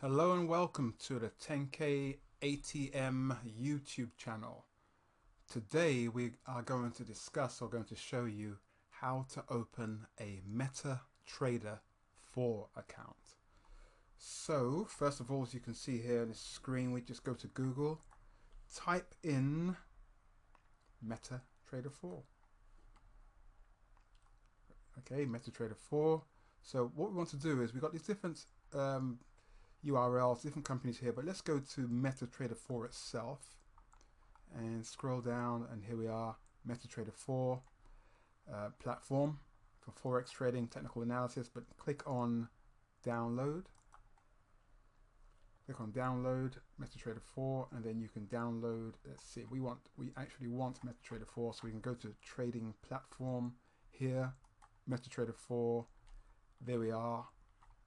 Hello and welcome to the TenKei ATM YouTube channel. Today we are going to discuss or going to show you how to open a MetaTrader 4 account. So first of all, as you can see here on the screen, we just go to Google, type in MetaTrader 4. Okay, MetaTrader 4. So what we want to do is we've got these different URLs, different companies here, but let's go to MetaTrader 4 itself and scroll down, and here we are, MetaTrader 4 platform for forex trading, technical analysis. But click on download. Click on download MetaTrader 4, and then you can download. Let's see, we actually want MetaTrader 4, so we can go to trading platform here, MetaTrader 4. There we are,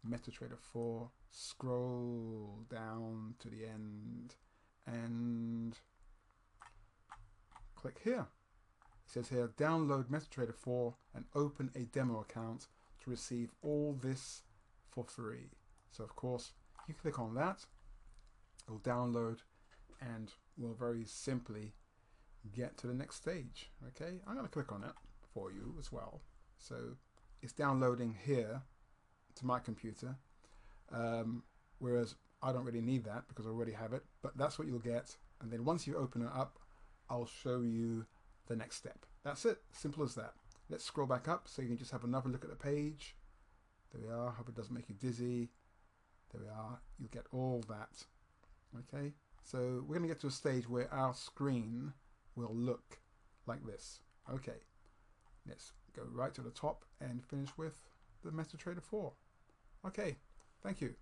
MetaTrader 4. Scroll down to the end and click here. It says here, download MetaTrader 4 and open a demo account to receive all this for free. So of course you click on that, it'll download, and we'll very simply get to the next stage. Okay, I'm going to click on it for you as well. So it's downloading here to my computer. Whereas I don't really need that because I already have it, but that's what you'll get. And then once you open it up, I'll show you the next step. That's it, simple as that. Let's scroll back up so you can just have another look at the page. There we are, hope it doesn't make you dizzy. There we are, you'll get all that. Okay, so we're gonna get to a stage where our screen will look like this. Okay, let's go right to the top and finish with the MetaTrader 4. Okay, thank you.